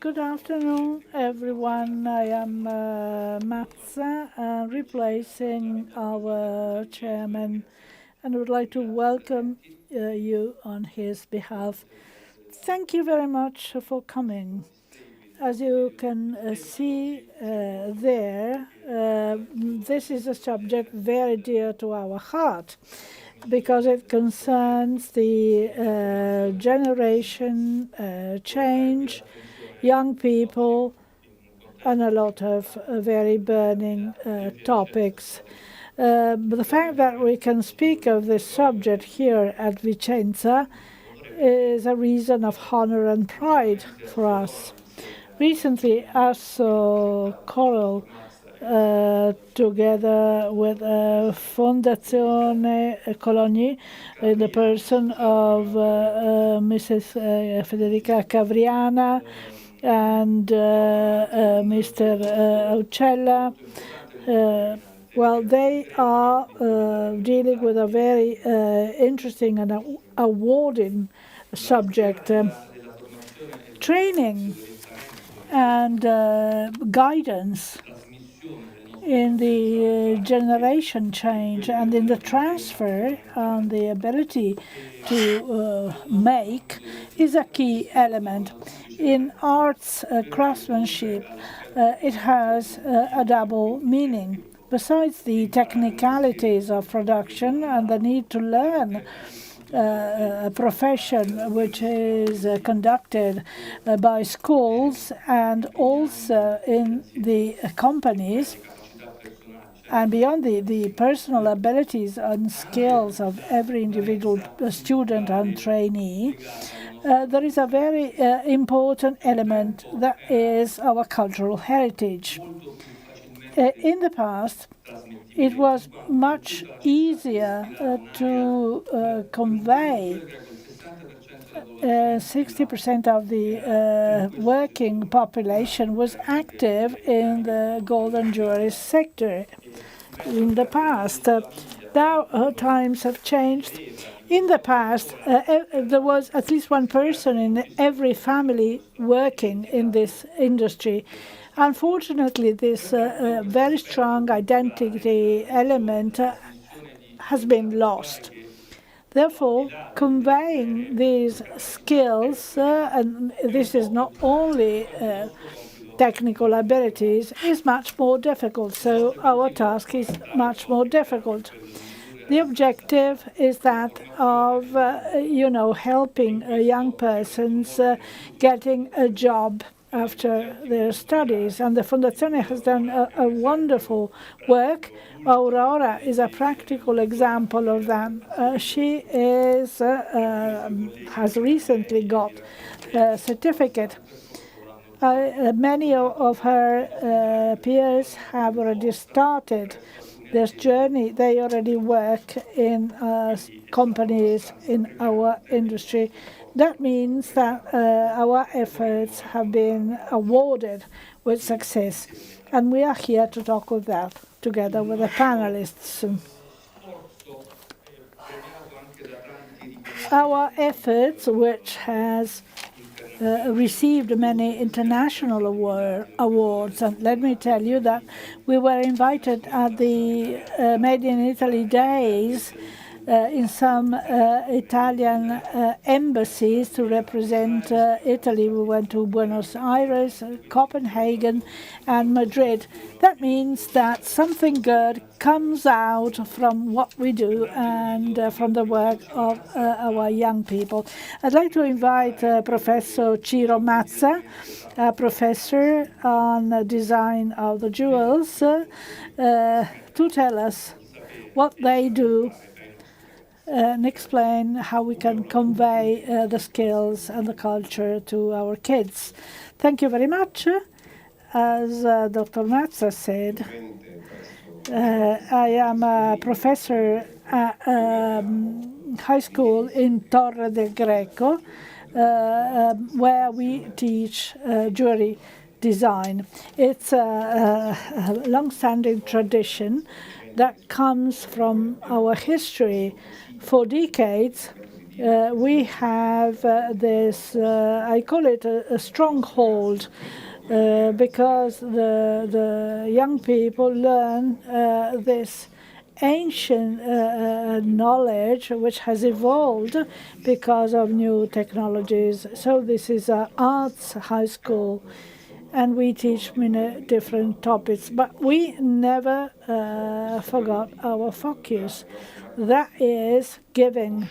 Good afternoon, everyone. I am Mazza, replacing our chairman, and would like to welcome you on his behalf. Thank you very much for coming. As you can see there, this is a subject very dear to our heart because it concerns the generation change, young people, and a lot of very burning topics. But the fact that we can speak of this subject here at Vicenza is a reason of honor and pride for us. Recently, Assocoral, together with Fondazione Cologni, in the person of Mrs. Federica Cavriana and Mr. Aucella, well, they are dealing with a very interesting and awarding subject, training and guidance in the generation change and in the transfer and the ability to make is a key element. In arts craftsmanship, it has a double meaning. Besides the technicalities of production and the need to learn a profession which is conducted by schools and also in the companies, and beyond the personal abilities and skills of every individual student and trainee, there is a very important element that is our cultural heritage. In the past, it was much easier to convey 60% of the working population was active in the gold and jewelry sector in the past. Now times have changed. In the past, there was at least one person in every family working in this industry. Unfortunately, this very strong identity element has been lost. Therefore, conveying these skills, and this is not only technical abilities, is much more difficult. So our task is much more difficult. The objective is that of, helping young persons getting a job after their studies, and the Fondazione has done a wonderful work. Aurora is a practical example of that. She has recently got a certificate. Many of her peers have already started this journey. They already work in companies in our industry. That means that our efforts have been awarded with success, and we are here to talk with that together with the panelists. Our efforts, which has received many international awards, and let me tell you that we were invited at the Made in Italy Days in some Italian embassies to represent Italy. We went to Buenos Aires, Copenhagen, and Madrid. That means that something good comes out from what we do and from the work of our young people. I'd like to invite Professor Ciro Mazza, a professor on design of the jewels, to tell us what they do and explain how we can convey the skills and the culture to our kids. Thank you very much. As Dr. Mazza said, I am a professor at high school in Torre del Greco, where we teach jewelry design. It's a long-standing tradition that comes from our history. For decades, we have this, I call it a stronghold, because the young people learn this ancient knowledge which has evolved because of new technologies. So this is an arts high school, and we teach many different topics, but we never forgot our focus. That is giving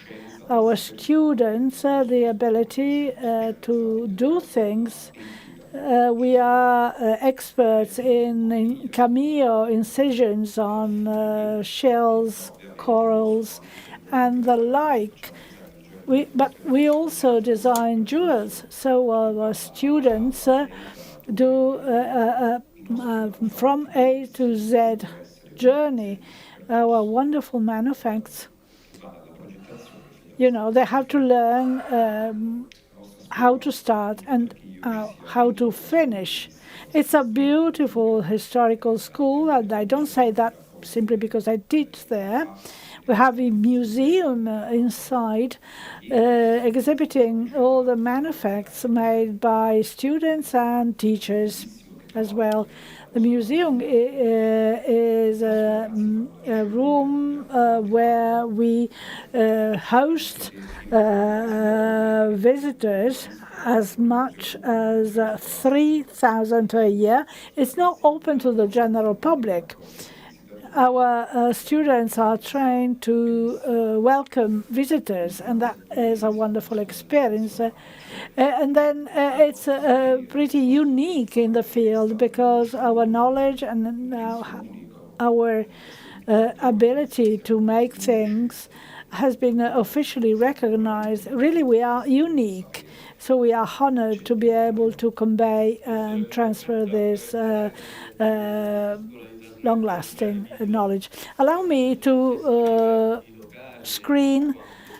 our students the ability to do things. We are experts in cameo incisions on shells, corals, and the like. But we also design jewels, so our students do from A to Z journey. Our wonderful manufacts, they have to learn how to start and how to finish. It's a beautiful historical school, and I don't say that simply because I teach there. We have a museum inside exhibiting all the manufacts made by students and teachers as well. The museum is a room where we host visitors, as much as 3,000 a year. It's not open to the general public. Our students are trained to welcome visitors, and that is a wonderful experience. And then it's pretty unique in the field because our knowledge and our ability to make things has been officially recognized. Really, we are unique. So we are honored to be able to convey and transfer this long-lasting knowledge. Allow me to screen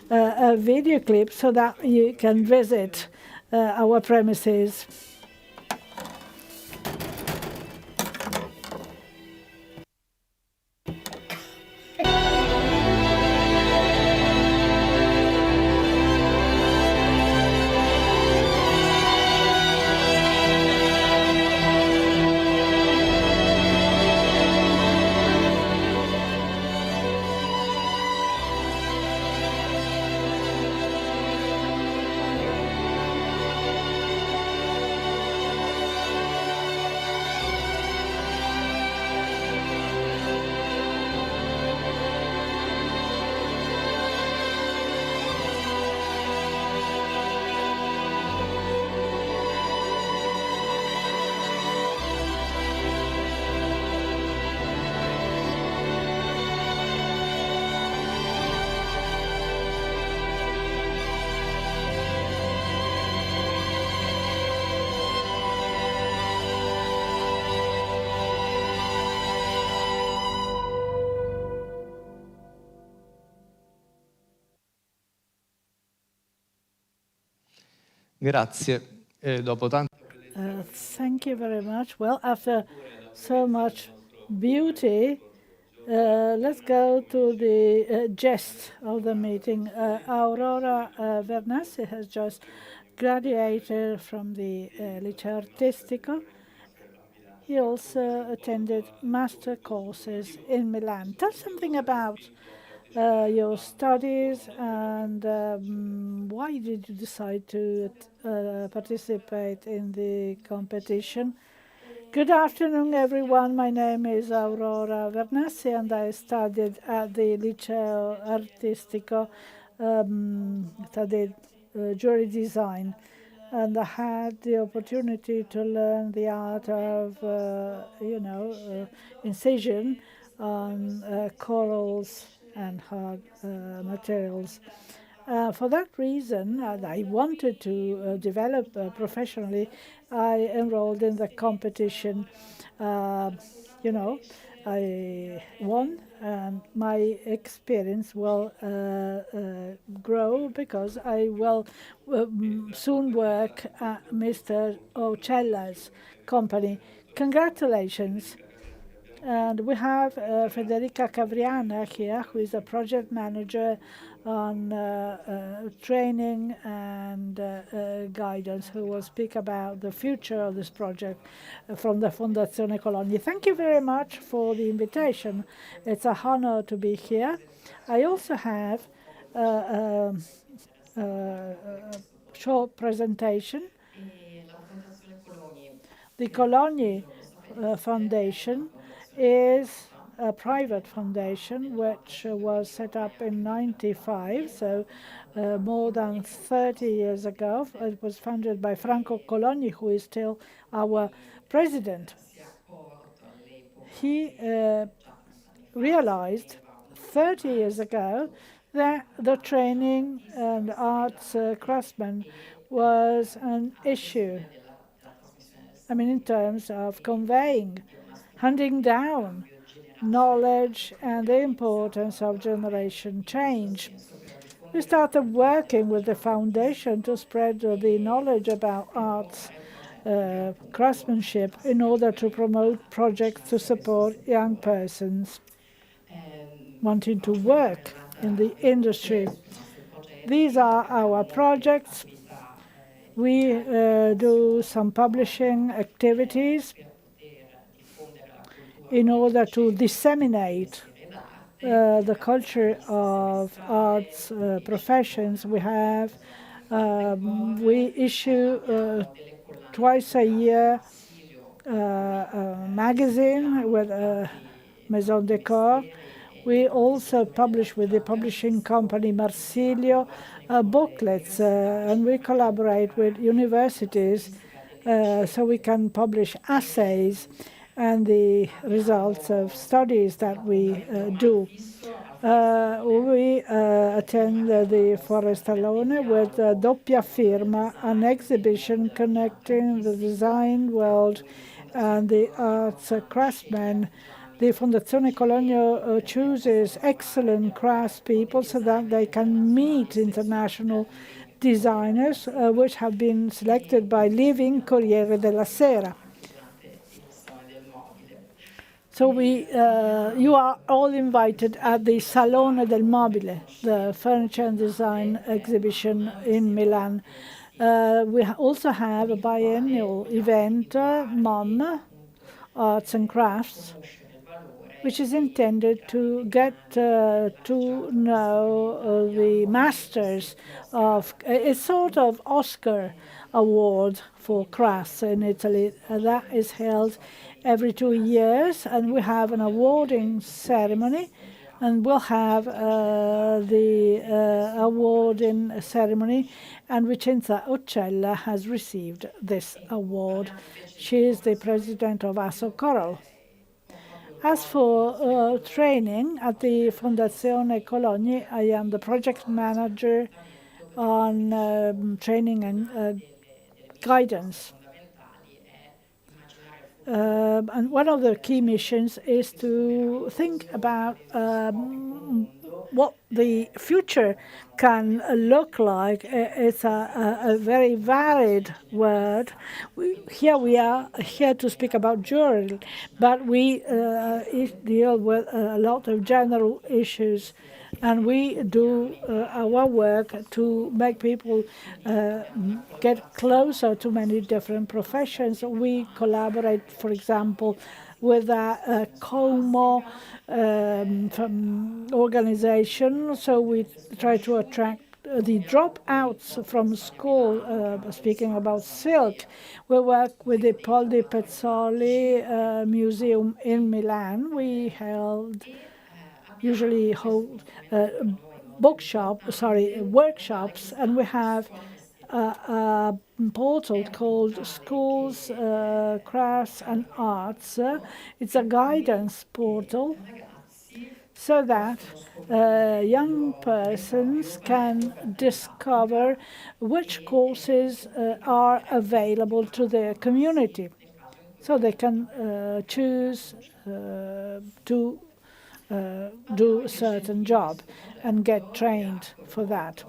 a video clip so that you can visit our premises. Grazie. Dopo tanto... Thank you very much. Well, after so much beauty, let's go to the gist of the meeting. Aurora Vernassi has just graduated from the Liceo Artistico. He also attended master courses in Milan. Tell something about your studies and why did you decide to participate in the competition? Good afternoon, everyone. My name is Aurora Vernassi, and I studied at the Liceo Artistico, studied jewelry design. And I had the opportunity to learn the art of, incision on corals and hard materials. For that reason, I wanted to develop professionally. I enrolled in the competition. I won, and my experience will grow because I will soon work at Mr. Aucella's company. Congratulations. And we have Federica Cavriana here, who is a project manager on training and guidance, who will speak about the future of this project from the Fondazione Cologni. Thank you very much for the invitation. It's an honor to be here. I also have a short presentation. The Cologni Foundation is a private foundation which was set up in '95, so more than 30 years ago. It was founded by Franco Cologni, who is still our president. He realized 30 years ago that the training and arts craftsmen was an issue. I mean, in terms of conveying, handing down knowledge and the importance of generation change. We started working with the foundation to spread the knowledge about arts craftsmanship in order to promote projects to support young persons wanting to work in the industry. These are our projects. We do some publishing activities in order to disseminate the culture of arts professions. We issue twice a year a magazine with a Maison Decor. We also publish with the publishing company Marsilio booklets, and we collaborate with universities so we can publish essays and the results of studies that we do. We attend the Forestalone with Doppia Firma, an exhibition connecting the design world and the arts craftsmen. The Fondazione Cologni chooses excellent craftspeople so that they can meet international designers, which have been selected by Living Corriere della Sera. So you are all invited at the Salone del Mobile, the furniture and design exhibition in Milan. We also have a biennial event, MOM, Arts and Crafts, which is intended to get to know the masters of a sort of Oscar award for crafts in Italy. That is held every 2 years, and we have an awarding ceremony, and we'll have the awarding ceremony, and Vincenzo Aucella has received this award. She is the president of Assocoral. As for training at the Fondazione Cologni, I am the project manager on training and guidance. And one of the key missions is to think about what the future can look like. It's a very varied word. We are here to speak about jewelry, but we deal with a lot of general issues, and we do our work to make people get closer to many different professions. We collaborate, for example, with a Como organization, so we try to attract the dropouts from school. Speaking about silk, we work with the Poldi Pezzoli Museum in Milan. We usually hold workshops, and we have a portal called Schools, Crafts and Arts. It's a guidance portal so that young persons can discover which courses are available to their community, so they can choose to do a certain job and get trained for that.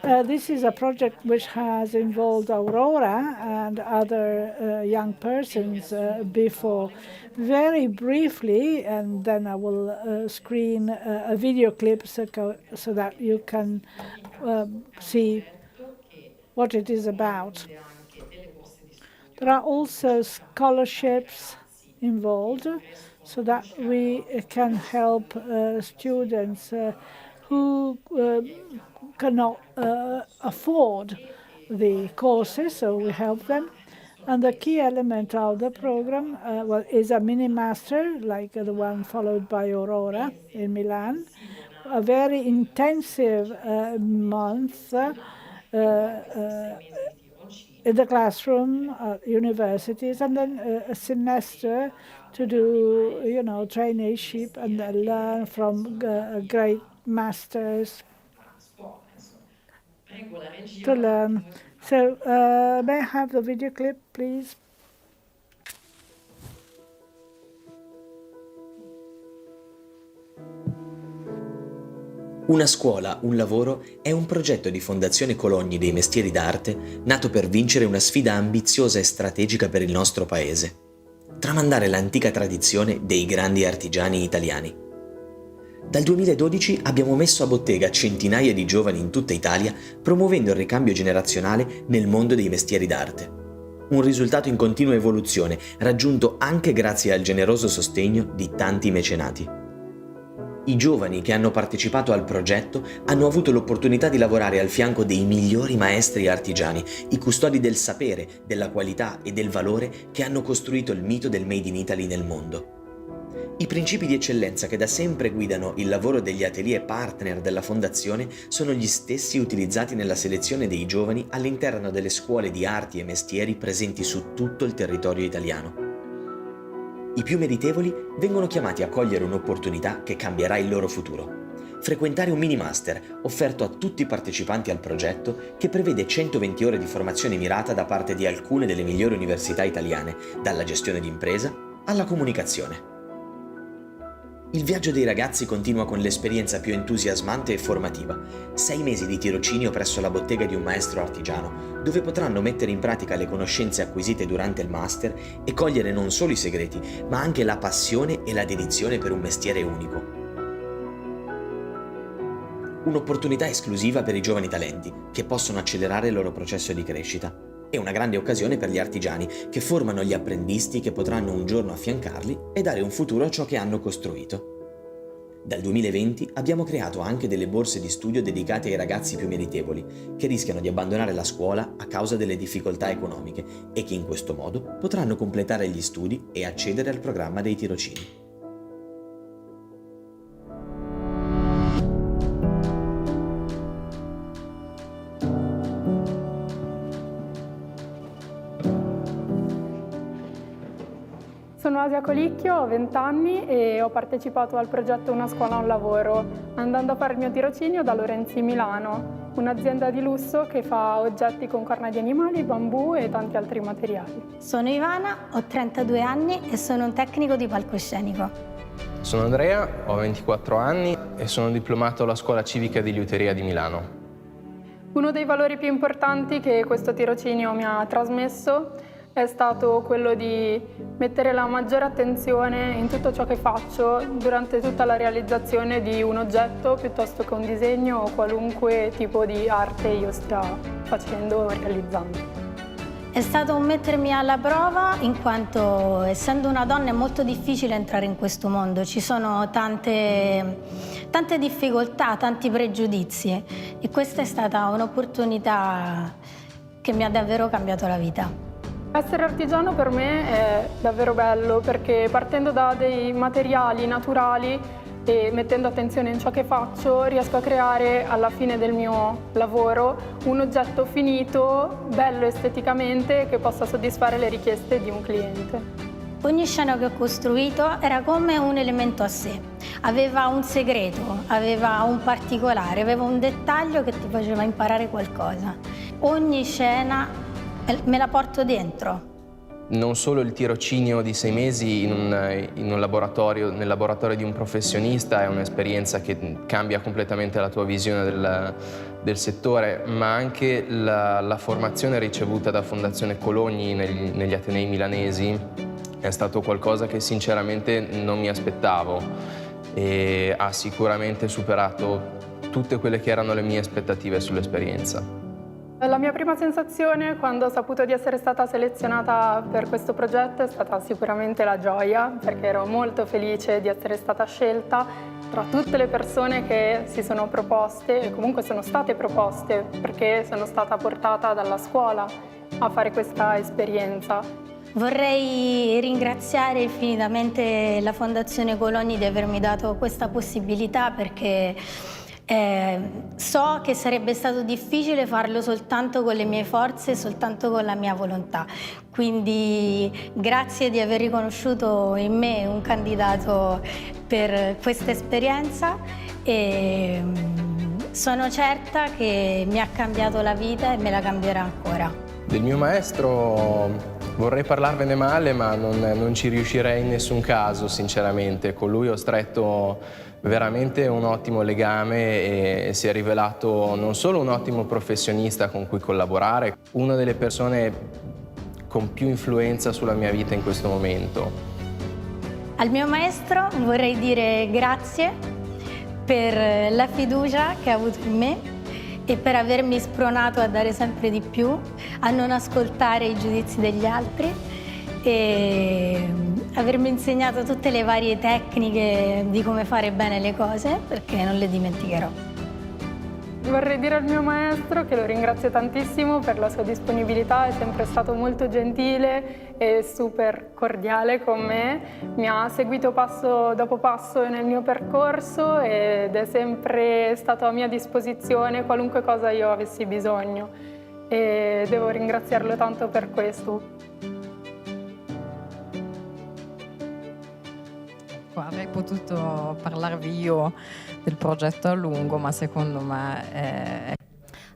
This is a project which has involved Aurora and other young persons before. Very briefly, and then I will screen a video clip so that you can see what it is about. There are also scholarships involved so that we can help students who cannot afford the courses, so we help them. And the key element of the program is a mini master, like the one followed by Aurora in Milan, a very intensive month in the classroom at universities, and then a semester to do, traineeship and learn from great masters to learn. So may I have the video clip, please? Una scuola, un lavoro è un progetto di Fondazione Cologni dei Mestieri d'Arte nato per vincere una sfida ambiziosa e strategica per il nostro paese: tramandare l'antica tradizione dei grandi artigiani italiani. Dal 2012 abbiamo messo a bottega centinaia di giovani in tutta Italia, promuovendo il ricambio generazionale nel mondo dei mestieri d'arte. Un risultato in continua evoluzione, raggiunto anche grazie al generoso sostegno di tanti mecenati. I giovani che hanno partecipato al progetto hanno avuto l'opportunità di lavorare al fianco dei migliori maestri artigiani, i custodi del sapere, della qualità e del valore che hanno costruito il mito del Made in Italy nel mondo. I principi di eccellenza che da sempre guidano il lavoro degli atelier partner della Fondazione sono gli stessi utilizzati nella selezione dei giovani all'interno delle scuole di arti e mestieri presenti su tutto il territorio italiano. I più meritevoli vengono chiamati a cogliere un'opportunità che cambierà il loro futuro. Frequentare un mini master offerto a tutti i partecipanti al progetto, che prevede 120 ore di formazione mirata da parte di alcune delle migliori università italiane, dalla gestione d'impresa alla comunicazione. Il viaggio dei ragazzi continua con l'esperienza più entusiasmante e formativa: 6 mesi di tirocinio presso la bottega di un maestro artigiano, dove potranno mettere in pratica le conoscenze acquisite durante il master e cogliere non solo i segreti, ma anche la passione e la dedizione per un mestiere unico. Un'opportunità esclusiva per i giovani talenti, che possono accelerare il loro processo di crescita. E una grande occasione per gli artigiani, che formano gli apprendisti che potranno un giorno affiancarli e dare un futuro a ciò che hanno costruito. Dal 2020 abbiamo creato anche delle borse di studio dedicate ai ragazzi più meritevoli, che rischiano di abbandonare la scuola a causa delle difficoltà economiche e che in questo modo potranno completare gli studi e accedere al programma dei tirocini. Sono Asia Colicchio, ho 20 anni e ho partecipato al progetto Una scuola, un lavoro, andando a fare il mio tirocinio da Lorenzi Milano, un'azienda di lusso che fa oggetti con corna di animali, bambù e tanti altri materiali. Sono Ivana, ho 32 anni e sono un tecnico di palcoscenico. Sono Andrea, ho 24 anni e sono diplomato alla Scuola Civica di Liuteria di Milano. Uno dei valori più importanti che questo tirocinio mi ha trasmesso è stato quello di mettere la maggiore attenzione in tutto ciò che faccio durante tutta la realizzazione di un oggetto piuttosto che un disegno o qualunque tipo di arte io stia facendo o realizzando. È stato un mettermi alla prova, in quanto essendo una donna è molto difficile entrare in questo mondo, ci sono tante difficoltà, tanti pregiudizi e questa è stata un'opportunità che mi ha davvero cambiato la vita. Essere artigiano per me è davvero bello perché partendo da dei materiali naturali e mettendo attenzione in ciò che faccio riesco a creare alla fine del mio lavoro un oggetto finito, bello esteticamente, che possa soddisfare le richieste di un cliente. Ogni scena che ho costruito era come un elemento a sé, aveva un segreto, aveva un particolare, aveva un dettaglio che ti faceva imparare qualcosa. Ogni scena me la porto dentro non solo il tirocinio di 6 mesi nel laboratorio di un professionista è un'esperienza che cambia completamente la tua visione del settore, ma anche la formazione ricevuta da Fondazione Cologni negli Atenei milanesi è stato qualcosa che sinceramente non mi aspettavo e ha sicuramente superato tutte quelle che erano le mie aspettative sull'esperienza. La mia prima sensazione quando ho saputo di essere stata selezionata per questo progetto è stata sicuramente la gioia, perché ero molto felice di essere stata scelta tra tutte le persone che si sono proposte e comunque sono state proposte, perché sono stata portata dalla scuola a fare questa esperienza. Vorrei ringraziare infinitamente la Fondazione Cologni di avermi dato questa possibilità, perché so che sarebbe stato difficile farlo soltanto con le mie forze, soltanto con la mia volontà. Quindi grazie di aver riconosciuto in me un candidato per questa esperienza e sono certa che mi ha cambiato la vita e me la cambierà ancora. Del mio maestro vorrei parlarvene male, ma non ci riuscirei in nessun caso, sinceramente. Con lui ho stretto veramente un ottimo legame e si è rivelato non solo un ottimo professionista con cui collaborare, una delle persone con più influenza sulla mia vita in questo momento. Al mio maestro vorrei dire grazie per la fiducia che ha avuto in me e per avermi spronato a dare sempre di più, a non ascoltare i giudizi degli altri e avermi insegnato tutte le varie tecniche di come fare bene le cose, perché non le dimenticherò. Vorrei dire al mio maestro che lo ringrazio tantissimo per la sua disponibilità, è sempre stato molto gentile e super cordiale con me, mi ha seguito passo dopo passo nel mio percorso ed è sempre stato a mia disposizione qualunque cosa io avessi bisogno e devo ringraziarlo tanto per questo. Avrei potuto parlarvi io del progetto a lungo, ma secondo me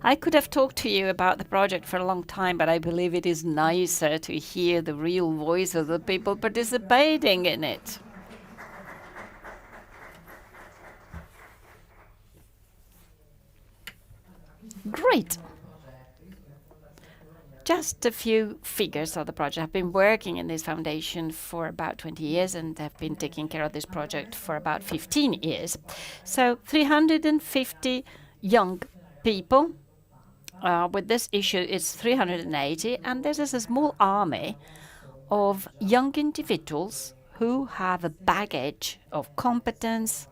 I could have talked to you about the project for a long time, but I believe it is nicer to hear the real voice of the people participating in it. Great. Just a few figures of the project. I've been working in this foundation for about 20 years and have been taking care of this project for about 15 years. So 350 young people. With this issue, it's 380, and this is a small army of young individuals who have a baggage of competence.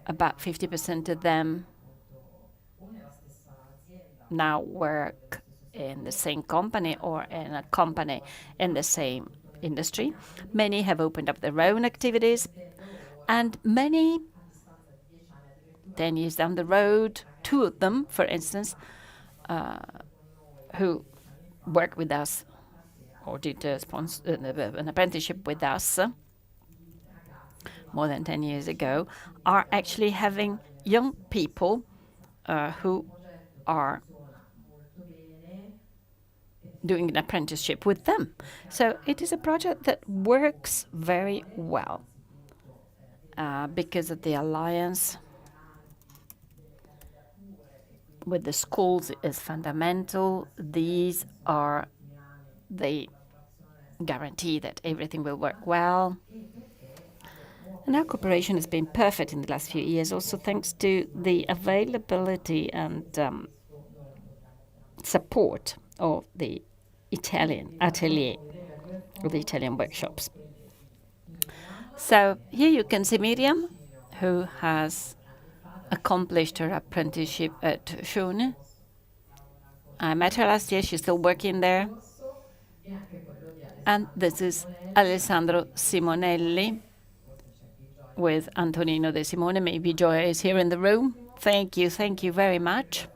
About 50% of them now work in the same company or in a company in the same industry. Many have opened up their own activities, and many, 10 years down the road, 2 of them, for instance, who work with us or did an apprenticeship with us more than 10 years ago, are actually having young people who are doing an apprenticeship with them. So it is a project that works very well because of the alliance with the schools is fundamental. These are the guarantee that everything will work well. And our cooperation has been perfect in the last few years, also thanks to the availability and support of the Italian atelier, or the Italian workshops. So here you can see Miriam, who has accomplished her apprenticeship at Schone. I met her last year, she's still working there. And this is Alessandro Simonelli with Antonino De Simone. Maybe Gioia is here in the room. Thank you very much.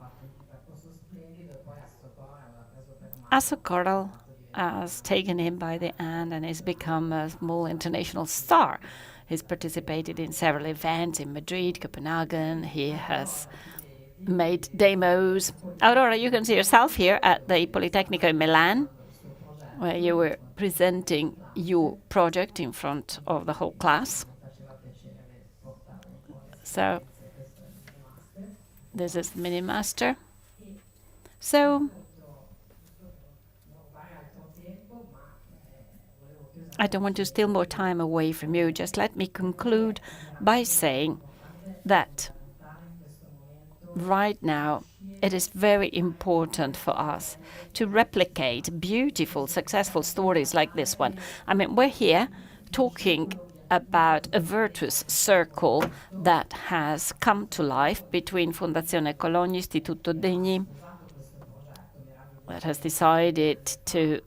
Assocoral has taken him by the hand and has become a small international star. He's participated in several events in Madrid, Copenhagen. He has made demos. Aurora, you can see yourself here at the Politecnico in Milan, where you were presenting your project in front of the whole class. So this is the mini master. So I don't want to steal more time away from you. Just let me conclude by saying that right now it is very important for us to replicate beautiful, successful stories like this one. I mean, we're here talking about a virtuous circle that has come to life between Fondazione Cologni, Istituto Degni, that has decided to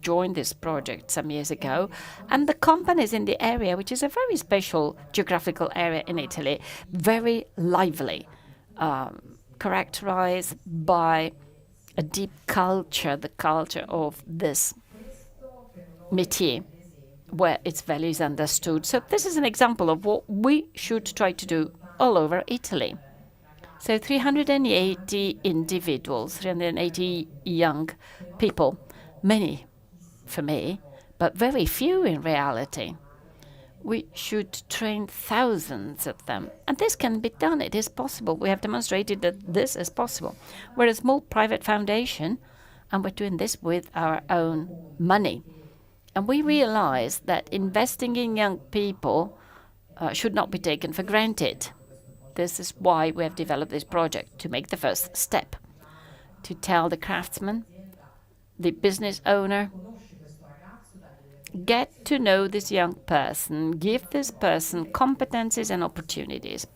join this project some years ago, and the companies in the area, which is a very special geographical area in Italy, very lively, characterized by a deep culture, the culture of this métier, where its value is understood. So this is an example of what we should try to do all over Italy. So 380 individuals, 380 young people, many for me, but very few in reality. We should train thousands of them. And this can be done. It is possible. We have demonstrated that this is possible. We're a small private foundation, and we're doing this with our own money. And we realize that investing in young people should not be taken for granted. This is why we have developed this project, to make the first step, to tell the craftsman, the business owner, get to know this young person, give this person competencies and opportunities.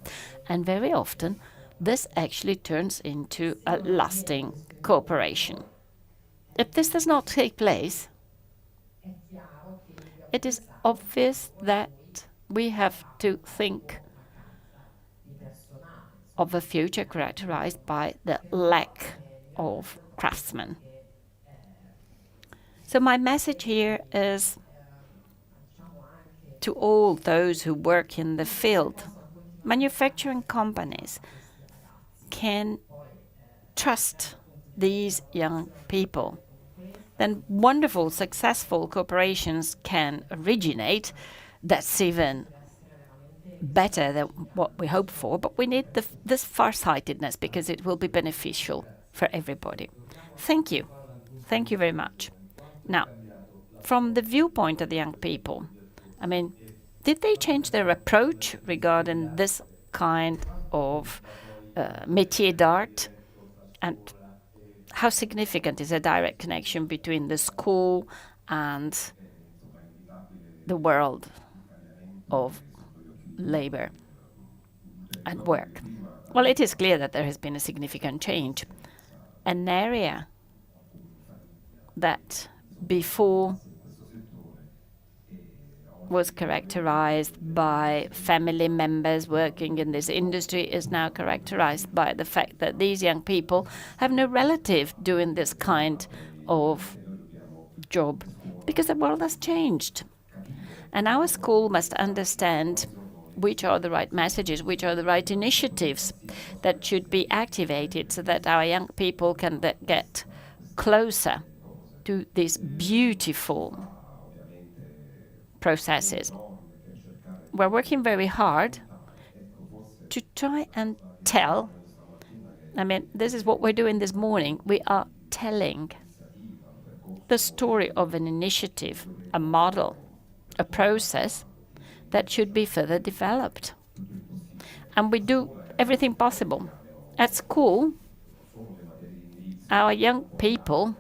And very often, this actually turns into a lasting cooperation. If this does not take place, it is obvious that we have to think of a future characterized by the lack of craftsmen. So my message here is to all those who work in the field. Manufacturing companies can trust these young people. Then wonderful, successful corporations can originate. That's even better than what we hope for, but we need this farsightedness because it will be beneficial for everybody. Thank you. Thank you very much. Now, from the viewpoint of the young people, I mean, did they change their approach regarding this kind of métier d'art? And how significant is a direct connection between the school and the world of labor and work? Well, it is clear that there has been a significant change. An area that before was characterized by family members working in this industry is now characterized by the fact that these young people have no relative doing this kind of job because the world has changed. And our school must understand which are the right messages, which are the right initiatives that should be activated so that our young people can get closer to these beautiful processes. We're working very hard to try and tell. I mean, this is what we're doing this morning. We are telling the story of an initiative, a model, a process that should be further developed. And we do everything possible. At school, our young people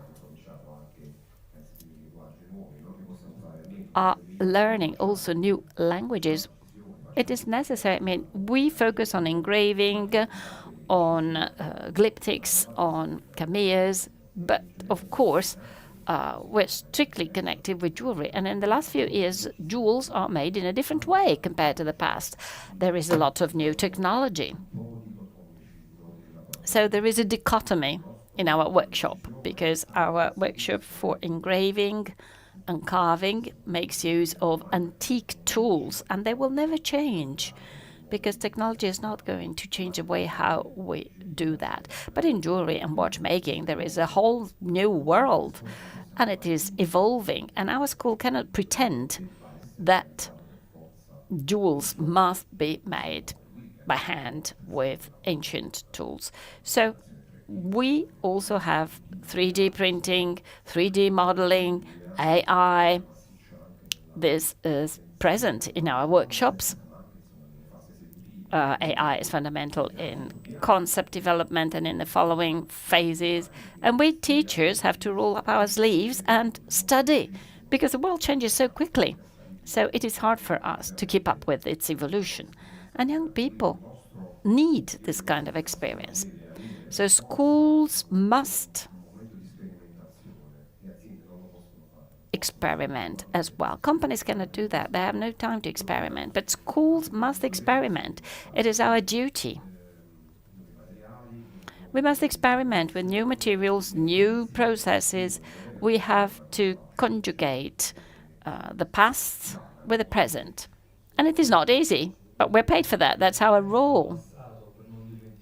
are learning also new languages. It is necessary. I mean, we focus on engraving, on glyptics, on cameos, but of course, we're strictly connected with jewelry. And in the last few years, jewels are made in a different way compared to the past. There is a lot of new technology. So there is a dichotomy in our workshop, because our workshop for engraving and carving makes use of antique tools, and they will never change because technology is not going to change the way how we do that. But in jewelry and watchmaking, there is a whole new world, and it is evolving. And our school cannot pretend that jewels must be made by hand with ancient tools. So we also have 3D printing, 3D modeling, AI. This is present in our workshops. AI is fundamental in concept development and in the following phases. And we teachers have to roll up our sleeves and study because the world changes so quickly. So it is hard for us to keep up with its evolution. And young people need this kind of experience. So schools must experiment as well. Companies cannot do that. They have no time to experiment. But schools must experiment. It is our duty. We must experiment with new materials, new processes. We have to conjugate the past with the present. And it is not easy, but we're paid for that. That's our role.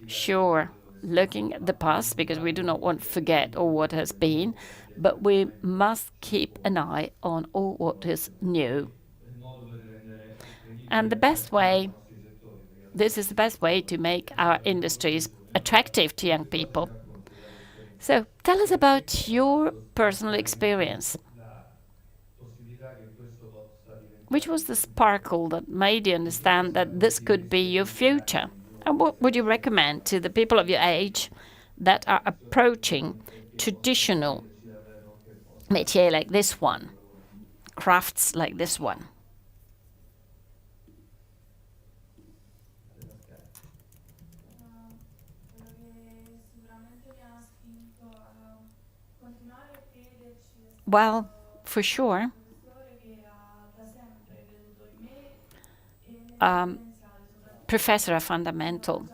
Sure, looking at the past, because we do not want to forget all what has been, but we must keep an eye on all what is new. And the best way, this is the best way to make our industries attractive to young people. So tell us about your personal experience. Which was the sparkle that made you understand that this could be your future? And what would you recommend to the people of your age that are approaching traditional métier like this one, crafts like this one? Well, for sure, professors are fundamental.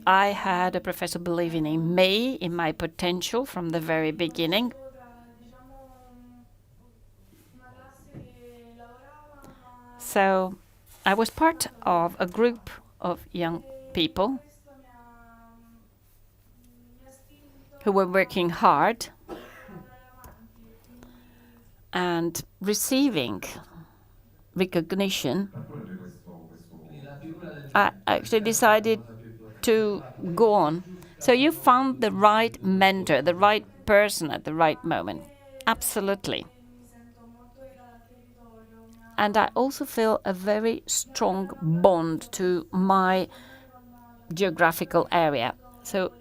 I had a professor believing in me, in my potential from the very beginning. So I was part of a group of young people who were working hard and receiving recognition. I actually decided to go on. So you found the right mentor, the right person at the right moment. Absolutely. And I also feel a very strong bond to my geographical area. So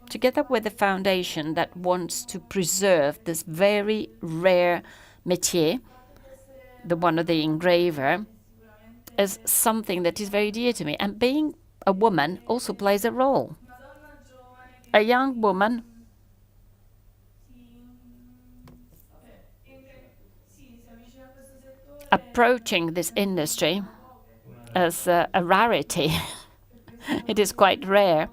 together with the foundation that wants to preserve this very rare métier, the one of the engraver, is something that is very dear to me. And being a woman also plays a role. A young woman approaching this industry as a rarity. It is quite rare.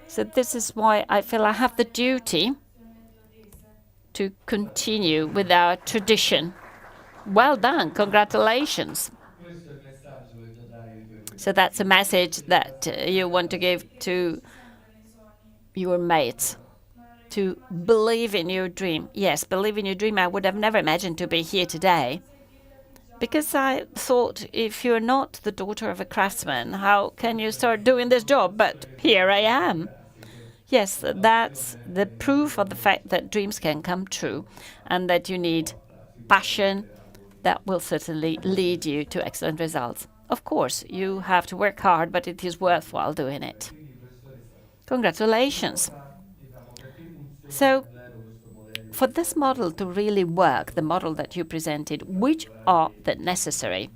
So this is why I feel I have the duty to continue with our tradition. Well done, congratulations. So that's a message that you want to give to your mates, to believe in your dream. Yes, believe in your dream. I would have never imagined to be here today, because I thought, if you're not the daughter of a craftsman, how can you start doing this job? But here I am. Yes, that's the proof of the fact that dreams can come true, and that you need passion that will certainly lead you to excellent results. Of course, you have to work hard, but it is worthwhile doing it. Congratulations. So, for this model to really work, the model that you presented, which are the necessary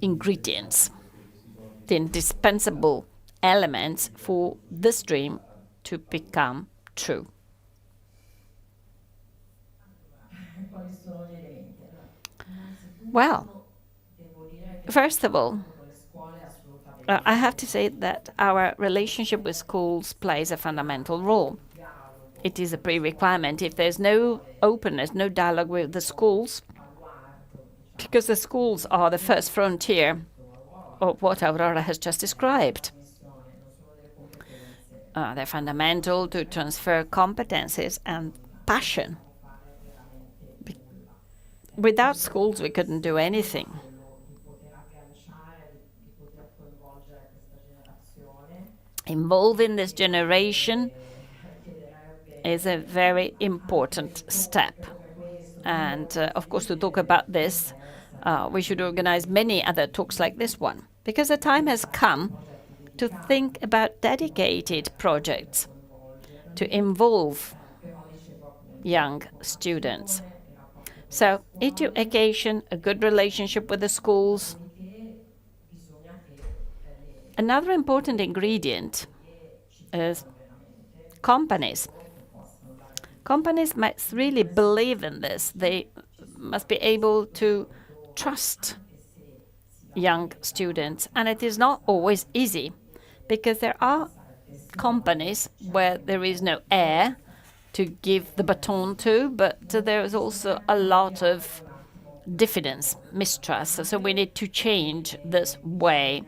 ingredients, the indispensable elements for this dream to become true? Well, first of all, I have to say that our relationship with schools plays a fundamental role. It is a pre-requirement. If there's no openness, no dialogue with the schools, because the schools are the first frontier of what Aurora has just described. They're fundamental to transfer competencies and passion. Without schools, we couldn't do anything. Involving this generation is a very important step. And of course, to talk about this, we should organize many other talks like this one, because the time has come to think about dedicated projects to involve young students. So, education, a good relationship with the schools. Another important ingredient is companies. Companies must really believe in this. They must be able to trust young students. And it is not always easy, because there are companies where there is no heir to give the baton to, but there is also a lot of diffidence, mistrust. So we need to change this way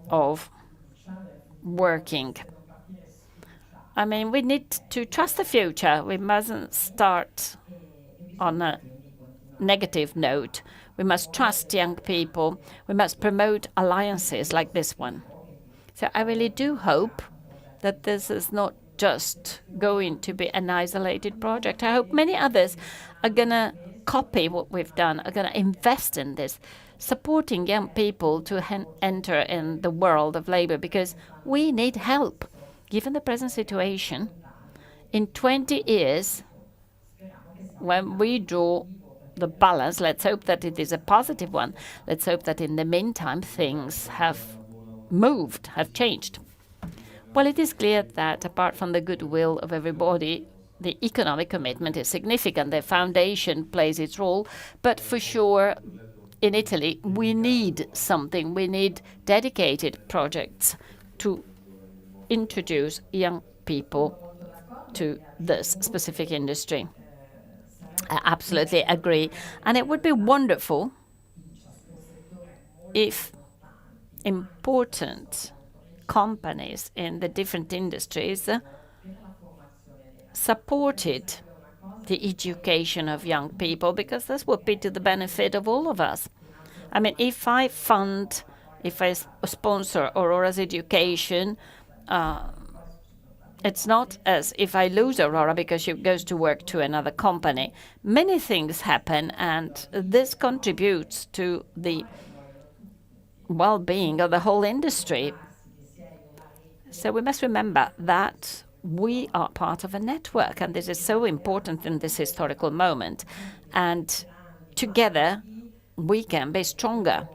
of working. I mean, we need to trust the future. We mustn't start on a negative note. We must trust young people. We must promote alliances like this one. So I really do hope that this is not just going to be an isolated project. I hope many others are going to copy what we've done, are going to invest in this, supporting young people to enter in the world of labor, because we need help. Given the present situation, in 20 years, when we draw the balance, let's hope that it is a positive one. Let's hope that in the meantime things have moved, have changed. Well, it is clear that apart from the goodwill of everybody, the economic commitment is significant. The foundation plays its role, but for sure, in Italy, we need something. We need dedicated projects to introduce young people to this specific industry. I absolutely agree. And it would be wonderful if important companies in the different industries supported the education of young people, because this would be to the benefit of all of us. I mean, if I sponsor Aurora's education, it's not as if I lose Aurora because she goes to work to another company. Many things happen, and this contributes to the well-being of the whole industry. So we must remember that we are part of a network, and this is so important in this historical moment. And together, we can be stronger.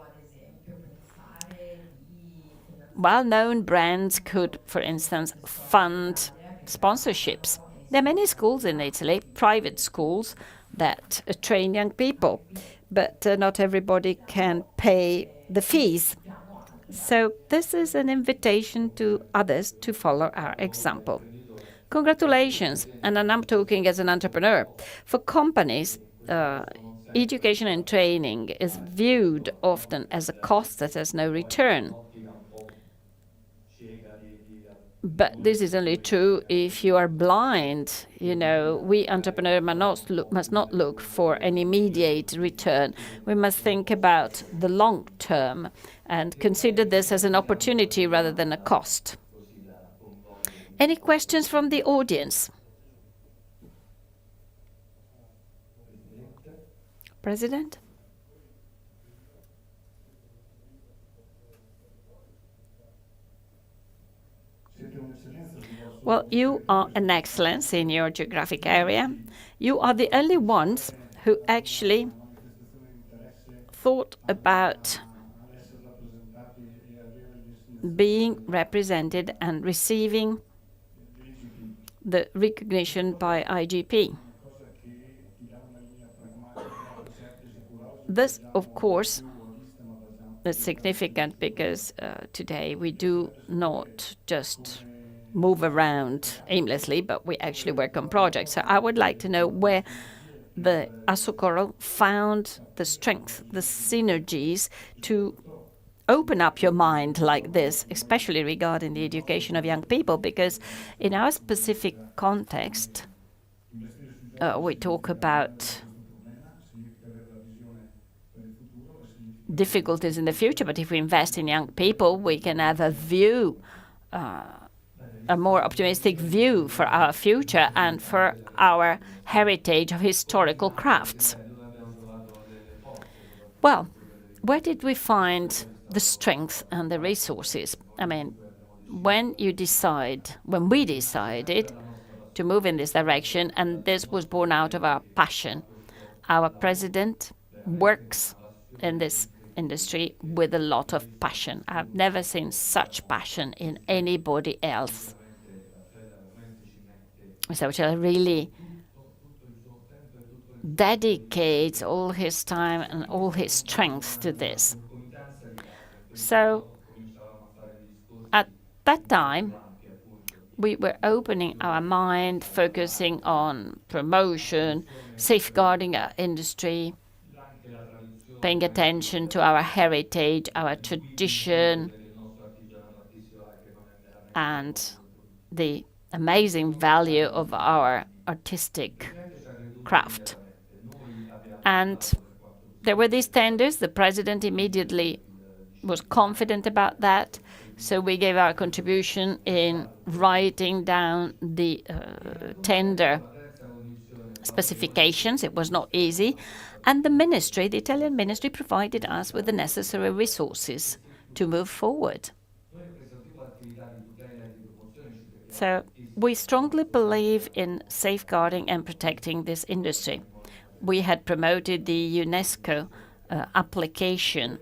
Well-known brands could, for instance, fund sponsorships. There are many schools in Italy, private schools, that train young people, but not everybody can pay the fees. So this is an invitation to others to follow our example. Congratulations, and I'm talking as an entrepreneur. For companies, education and training is viewed often as a cost that has no return. But this is only true if you are blind. You know, we entrepreneurs must not look for an immediate return. We must think about the long term and consider this as an opportunity rather than a cost. Any questions from the audience? President? Well, you are an excellence in your geographic area. You are the only ones who actually thought about being represented and receiving the recognition by IGP. This, of course, is significant because today we do not just move around aimlessly, but we actually work on projects. So I would like to know where the Assocoral found the strength, the synergies to open up your mind like this, especially regarding the education of young people, because in our specific context, we talk about difficulties in the future, but if we invest in young people, we can have a view, a more optimistic view for our future and for our heritage of historical crafts. Well, where did we find the strength and the resources? I mean, when we decided to move in this direction, and this was born out of our passion. Our president works in this industry with a lot of passion. I've never seen such passion in anybody else. So Aucella really dedicates all his time and all his strength to this. So at that time, we were opening our mind, focusing on promotion, safeguarding our industry, paying attention to our heritage, our tradition, and the amazing value of our artistic craft. And there were these tenders. The president immediately was confident about that. So we gave our contribution in writing down the tender specifications. It was not easy. And the ministry, the Italian ministry, provided us with the necessary resources to move forward. So we strongly believe in safeguarding and protecting this industry. We had promoted the UNESCO application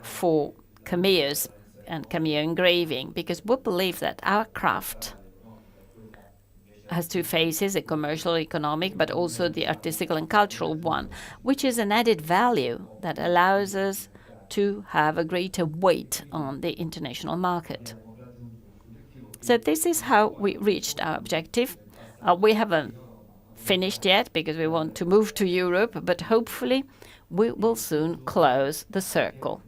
for cameos and cameo engraving, because we believe that our craft has two phases, a commercial, economic, but also the artistical and cultural one, which is an added value that allows us to have a greater weight on the international market. So this is how we reached our objective. We haven't finished yet because we want to move to Europe, but hopefully we will soon close the circle.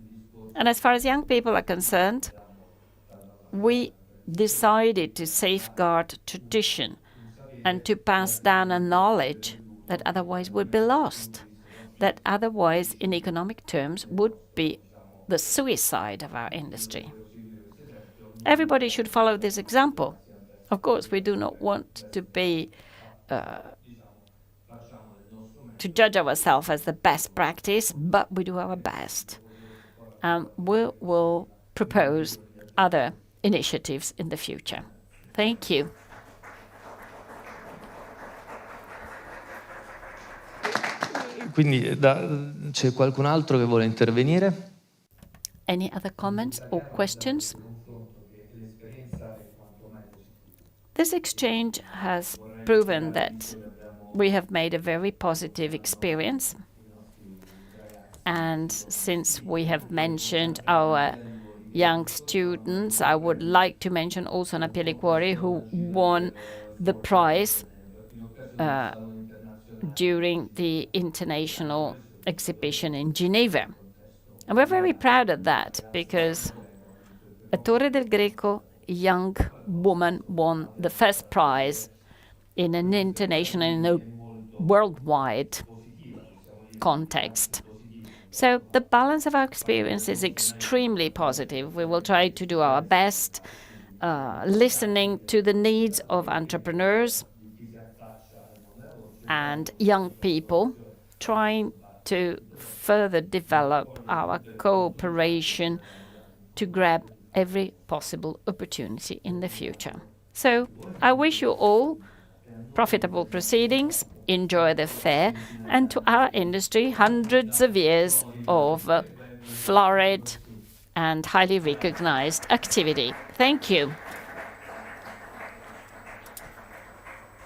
And as far as young people are concerned, we decided to safeguard tradition and to pass down a knowledge that otherwise would be lost, that otherwise, in economic terms, would be the suicide of our industry. Everybody should follow this example. Of course, we do not want to be to judge ourselves as the best practice, but we do our best. We will propose other initiatives in the future. Thank you. Quindi c'è qualcun altro che vuole intervenire? Any other comments or questions? This exchange has proven that we have made a very positive experience. And since we have mentioned our young students, I would like to mention also Napier Liquori, who won the prize during the international exhibition in Geneva. And we're very proud of that, because a Torre del Greco young woman won the first prize in an international, in a worldwide context. So the balance of our experience is extremely positive. We will try to do our best, listening to the needs of entrepreneurs and young people, trying to further develop our cooperation to grab every possible opportunity in the future. So I wish you all profitable proceedings, enjoy the fair, and to our industry, hundreds of years of florid and highly recognized activity. Thank you.